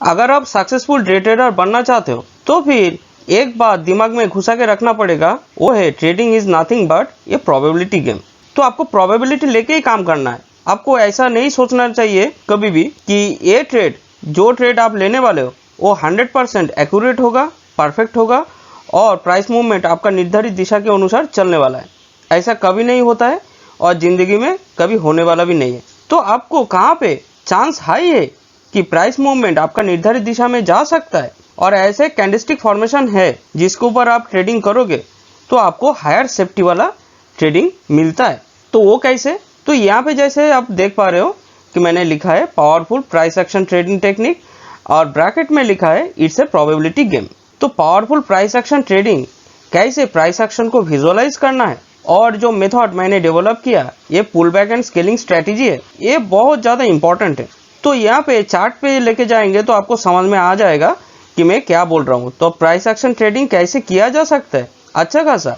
अगर आप successful day trader बनना चाहते हो तो फिर एक बात दिमाग में घुसा के रखना पड़ेगा, वो है ट्रेडिंग इज नथिंग बट ये प्रोबेबिलिटी गेम। तो आपको प्रोबेबिलिटी लेके ही काम करना है। आपको ऐसा नहीं सोचना चाहिए कभी भी कि ये ट्रेड, जो ट्रेड आप लेने वाले हो वो 100% एक्यूरेट होगा, परफेक्ट होगा और प्राइस मूवमेंट आपका निर्धारित दिशा के अनुसार चलने वाला है। ऐसा कभी नहीं होता है और ज़िंदगी में कभी होने वाला भी नहीं है। तो आपको कहाँ पे चांस हाई है कि प्राइस मूवमेंट आपका निर्धारित दिशा में जा सकता है और ऐसे कैंडलस्टिक फॉर्मेशन है जिसके ऊपर आप ट्रेडिंग करोगे तो आपको हायर सेफ्टी वाला ट्रेडिंग मिलता है। तो वो कैसे? तो यहाँ पे जैसे आप देख पा रहे हो कि मैंने लिखा है powerful price action trading technique और ब्रैकेट में लिखा है इट्स ए प्रोबेबिलिटी गेम। तो पावरफुल प्राइस एक्शन ट्रेडिंग, कैसे प्राइस एक्शन को विजुअलाइज करना है और जो मेथड मैंने डेवलप किया ये pull back and scaling strategy है, ये बहुत ज़्यादा इंपॉर्टेंट है। तो यहाँ पे चार्ट पे लेके जाएंगे तो आपको समझ में आ जाएगा कि मैं क्या बोल रहा हूँ। तो प्राइस एक्शन ट्रेडिंग कैसे किया जा सकता है अच्छा खासा,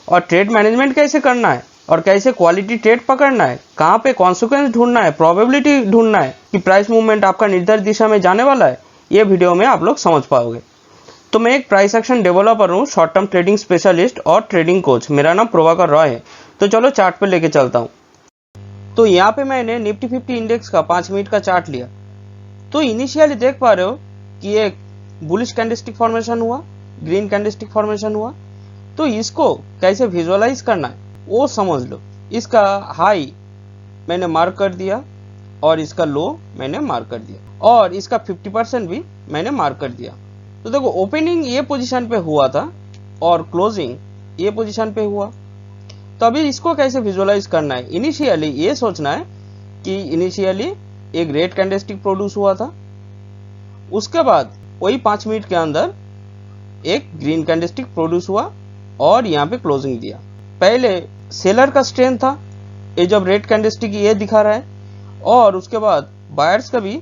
और ट्रेड मैनेजमेंट कैसे करना है और कैसे क्वालिटी ट्रेड पकड़ना है, कहाँ पे कॉन्सिक्वेंस ढूंढना है, प्रोबेबिलिटी ढूंढना है कि प्राइस मूवमेंट आपका निर्धारित दिशा में जाने वाला है, ये वीडियो में आप लोग समझ पाओगे। तो मैं एक प्राइस एक्शन डेवलपर हूँ, शॉर्ट टर्म ट्रेडिंग स्पेशलिस्ट और ट्रेडिंग कोच। मेरा नाम प्रभाकर रॉय है। तो चलो चार्ट पे लेके चलता हूँ। तो यहाँ पे मैंने निफ्टी 50 इंडेक्स का 5 मिनट का चार्ट लिया। तो इनिशियली देख पा रहे हो कि एक बुलिश कैंडलस्टिक फॉर्मेशन हुआ, ग्रीन कैंडलस्टिक फॉर्मेशन हुआ। तो इसको कैसे विजुअलाइज करना है वो समझ लो। इसका हाई मैंने मार्क कर दिया और इसका लो मैंने मार्क कर दिया और इसका 50% भी मैंने मार्क कर दिया। तो देखो ओपनिंग ये पोजीशन पे हुआ था और क्लोजिंग ये पोजीशन पे हुआ। तो अभी इसको कैसे विजुअलाइज करना है? इनिशियली ये सोचना है कि इनिशियली एक रेड कैंडलस्टिक प्रोड्यूस हुआ था, उसके बाद वही 5 मिनट के अंदर एक ग्रीन कैंडलस्टिक प्रोड्यूस हुआ और यहाँ पे क्लोजिंग दिया। पहले सेलर का स्ट्रेंथ था, ये जब रेड कैंडलस्टिक ये दिखा रहा है, और उसके बाद बायर्स का भी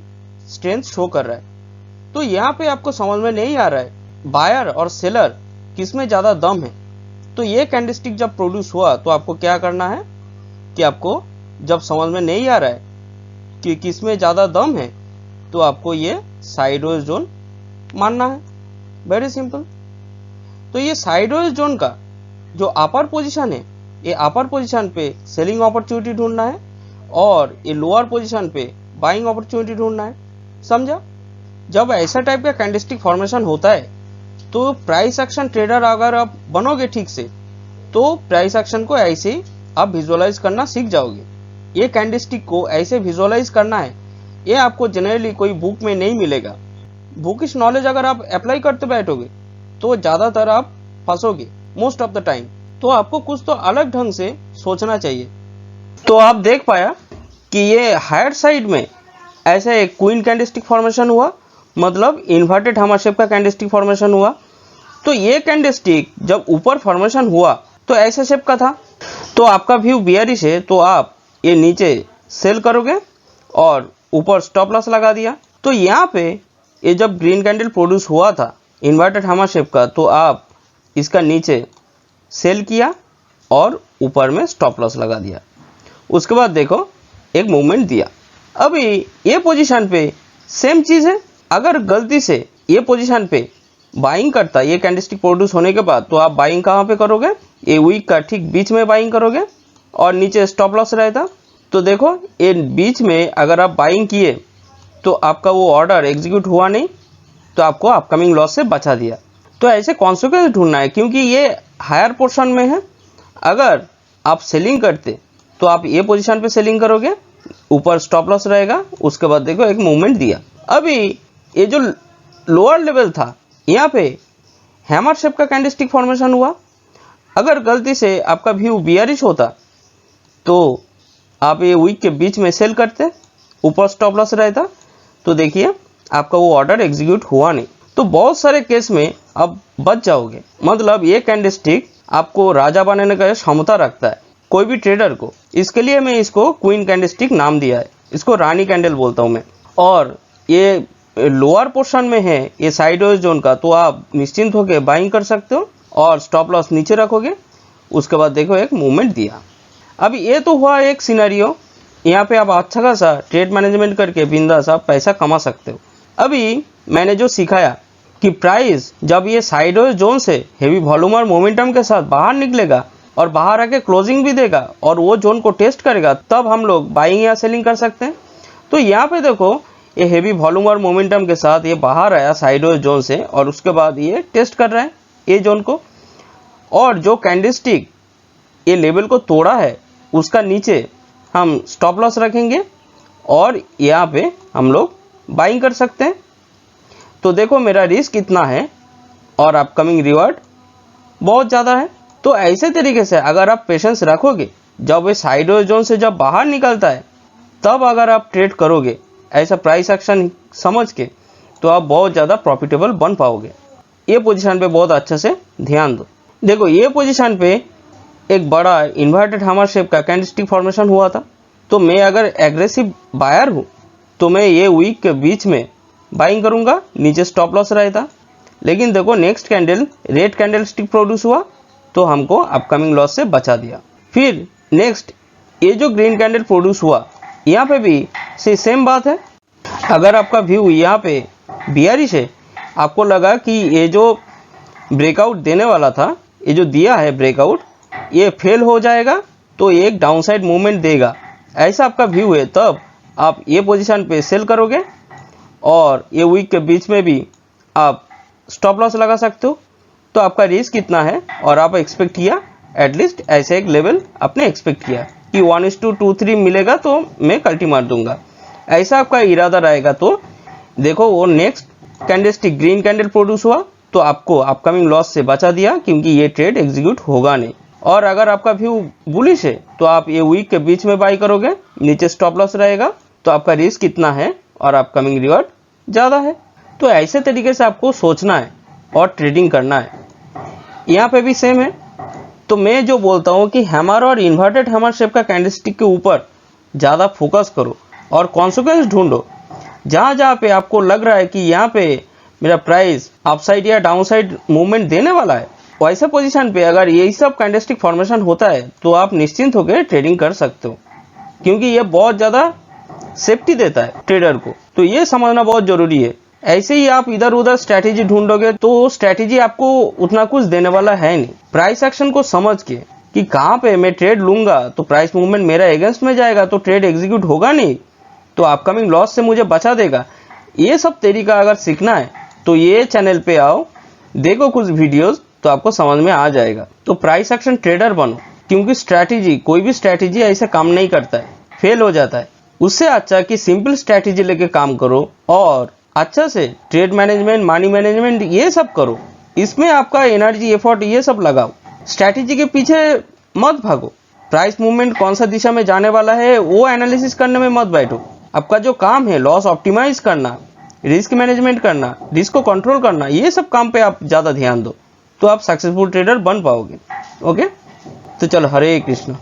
स्ट्रेंथ शो कर रहा है। तो यहाँ पे आपको समझ में नहीं आ रहा है बायर और सेलर किसमें ज़्यादा दम है। तो ये कैंडलस्टिक जब प्रोड्यूस हुआ तो आपको क्या करना है कि आपको जब समझ में नहीं आ रहा है कि किसमें ज़्यादा दम है तो आपको ये साइडवेज जोन मानना है। Very simple. तो ये साइडवेज जोन का जो अपर पोजीशन है, ये अपर पोजीशन पे सेलिंग अपॉर्चुनिटी ढूंढना है और ये लोअर पोजीशन पे बाइंग अपॉर्चुनिटी ढूंढना है। समझा? जब ऐसा टाइप का कैंडलस्टिक फॉर्मेशन होता है तो प्राइस एक्शन ट्रेडर अगर आप बनोगे ठीक से तो प्राइस एक्शन को ऐसे आप विजुअलाइज करना सीख जाओगे। ये कैंडलस्टिक को ऐसे विजुअलाइज करना है, ये आपको जनरली कोई बुक में नहीं मिलेगा। बुकिश नॉलेज अगर आप अप्लाई करते बैठोगे तो ज़्यादातर आप फंसोगे मोस्ट ऑफ द टाइम। तो आपको कुछ तो अलग ढंग से सोचना चाहिए। तो आप देख पाया कि ये हायर साइड में ऐसे एक क्वीन कैंडलस्टिक फॉर्मेशन हुआ, मतलब इन्वर्टेड हैमर शेप का कैंडलस्टिक फॉर्मेशन हुआ। तो ये कैंडलस्टिक जब ऊपर फॉर्मेशन हुआ तो ऐसे शेप का था। तो आपका व्यू बियरिश है तो आप ये नीचे सेल करोगे और ऊपर स्टॉप लॉस लगा दिया। तो यहाँ पे ये जब ग्रीन कैंडल प्रोड्यूस हुआ था इन्वर्टेड हैमर शेप का, तो आप इसका नीचे सेल किया और ऊपर में स्टॉप लॉस लगा दिया। उसके बाद देखो एक मूवमेंट दिया। अभी ये पोजीशन पे सेम चीज़ है। अगर गलती से ये पोजीशन पे बाइंग करता ये कैंडलस्टिक प्रोड्यूस होने के बाद, तो आप बाइंग कहाँ पे करोगे? ये वीक का ठीक बीच में बाइंग करोगे और नीचे स्टॉप लॉस रहता। तो देखो ये बीच में अगर आप बाइंग किए तो आपका वो ऑर्डर एग्जीक्यूट हुआ नहीं, तो आपको अपकमिंग लॉस से बचा दिया। तो ऐसे कॉन्सिक्वेंस ढूंढना है क्योंकि ये हायर पोर्शन में है। अगर आप सेलिंग करते तो आप ये पोजीशन पे सेलिंग करोगे, ऊपर स्टॉप लॉस रहेगा। उसके बाद देखो एक मूवमेंट दिया। अभी ये जो लोअर लेवल था यहाँ पे हैमर शेप का कैंडलस्टिक फॉर्मेशन हुआ। अगर गलती से आपका व्यू बियरिश होता तो आप ये वीक के बीच में सेल करते, ऊपर स्टॉप लॉस रहता। तो देखिए आपका वो ऑर्डर एग्जीक्यूट हुआ नहीं। तो बहुत सारे केस में आप बच जाओगे। मतलब ये कैंडलस्टिक आपको राजा बनाने का क्षमता रखता है कोई भी ट्रेडर को। इसके लिए मैं इसको क्वीन कैंडलस्टिक नाम दिया है, इसको रानी कैंडल बोलता हूँ मैं। और ये लोअर पोर्शन में है ये साइडवेज जोन का, तो आप निश्चिंत होकर बाइंग कर सकते हो और स्टॉप लॉस नीचे रखोगे। उसके बाद देखो एक मूवमेंट दिया। अभी ये तो हुआ एक सिनेरियो, यहाँ पे आप अच्छा खासा ट्रेड मैनेजमेंट करके बिंदास आप पैसा कमा सकते हो। अभी मैंने जो सिखाया कि प्राइस जब ये साइडवेज जोन से हेवी वॉल्यूम और मोमेंटम के साथ बाहर निकलेगा और बाहर आके क्लोजिंग भी देगा और वो जोन को टेस्ट करेगा, तब हम लोग बाइंग या सेलिंग कर सकते हैं। तो यहाँ पे देखो ये हेवी वॉल्यूम और मोमेंटम के साथ ये बाहर आया साइडवेज जोन से और उसके बाद ये टेस्ट कर रहा है ये जोन को, और जो कैंडलस्टिक ये लेवल को तोड़ा है उसका नीचे हम स्टॉप लॉस रखेंगे और यहाँ पे हम लोग बाइंग कर सकते हैं। तो देखो मेरा रिस्क कितना है और अपकमिंग रिवार्ड बहुत ज़्यादा है। तो ऐसे तरीके से अगर आप पेशेंस रखोगे, जब ये साइडवेज जोन से जब बाहर निकलता है तब अगर आप ट्रेड करोगे ऐसा प्राइस एक्शन समझ के, तो आप बहुत ज़्यादा प्रॉफिटेबल बन पाओगे। ये पोजीशन पे बहुत अच्छे से ध्यान दो। देखो ये पोजीशन पे एक बड़ा इन्वर्टेड हैमर शेप का कैंडलस्टिक फॉर्मेशन हुआ था, तो मैं अगर एग्रेसिव बायर हूँ तो मैं ये वीक के बीच में बाइंग करूँगा, नीचे स्टॉप लॉस रहता। लेकिन देखो next candle red candlestick produce हुआ तो हमको अपकमिंग लॉस से बचा दिया। फिर नेक्स्ट ये जो ग्रीन कैंडल प्रोड्यूस हुआ, यहाँ पे भी सेम बात है। अगर आपका व्यू यहाँ पे बियरिश है, आपको लगा कि ये जो ब्रेकआउट देने वाला था, ये जो दिया है ब्रेकआउट, ये फेल हो जाएगा तो एक डाउनसाइड मूवमेंट देगा, ऐसा आपका व्यू है, तब आप ये पोजीशन पे सेल करोगे और ये वीक के बीच में भी आप स्टॉप लॉस लगा सकते हो। तो आपका रिस्क कितना है और आप एक्सपेक्ट किया एटलीस्ट ऐसे एक लेवल आपने एक्सपेक्ट किया कि 1:2-3 मिलेगा तो मैं कल्टी मार दूंगा, ऐसा आपका इरादा रहेगा। तो देखो वो next candlestick green candle produce हुआ तो आपको अपकमिंग लॉस से बचा दिया, क्योंकि ये ट्रेड एग्जीक्यूट होगा नहीं। और अगर आपका व्यू बुलिश है तो आप ये वीक के बीच में बाई करोगे, नीचे स्टॉप लॉस रहेगा, तो आपका रिस्क कितना है और अपकमिंग रिवॉर्ड ज़्यादा है। तो ऐसे तरीके से आपको सोचना है और ट्रेडिंग करना है। यहाँ पे भी सेम है। तो मैं जो बोलता हूँ कि हैमर और इन्वर्टेड हैमर शेप का कैंडलस्टिक के ऊपर ज़्यादा फोकस करो और कॉन्सिक्वेंस ढूंढो। जहाँ जहाँ पे आपको लग रहा है कि यहाँ पे मेरा प्राइस अपसाइड या डाउनसाइड मूवमेंट देने वाला है, वैसे पोजीशन पे अगर यही सब कैंडलस्टिक फॉर्मेशन होता है तो आप निश्चिंत होकर ट्रेडिंग कर सकते हो, क्योंकि ये बहुत ज़्यादा सेफ्टी देता है ट्रेडर को। तो ये समझना बहुत ज़रूरी है। ऐसे ही आप इधर उधर स्ट्रैटेजी ढूंढोगे तो स्ट्रैटेजी आपको उतना कुछ देने वाला है नहीं। प्राइस एक्शन को समझ के कि कहाँ पे मैं ट्रेड लूंगा तो प्राइस मूवमेंट मेरा अगेंस्ट में जाएगा तो ट्रेड एग्जीक्यूट होगा नहीं, तो अपकमिंग लॉस से मुझे बचा देगा। ये सब तरीका अगर सीखना है तो ये चैनल पे आओ, देखो कुछ वीडियोस, तो आपको समझ में आ जाएगा। तो प्राइस एक्शन ट्रेडर बनो, क्योंकि स्ट्रैटेजी कोई भी स्ट्रैटेजी ऐसे काम नहीं करता है, फेल हो जाता है। उससे अच्छा कि सिंपल स्ट्रैटेजी लेके काम करो और अच्छा से ट्रेड मैनेजमेंट, मनी मैनेजमेंट ये सब करो। इसमें आपका एनर्जी, एफर्ट ये सब लगाओ। स्ट्रैटेजी के पीछे मत भागो। प्राइस मूवमेंट कौन सा दिशा में जाने वाला है वो एनालिसिस करने में मत बैठो। आपका जो काम है लॉस ऑप्टिमाइज करना, रिस्क मैनेजमेंट करना, रिस्क को कंट्रोल करना, ये सब काम पे आप ज़्यादा ध्यान दो, तो आप सक्सेसफुल ट्रेडर बन पाओगे। ओके, तो चलो, हरे कृष्ण।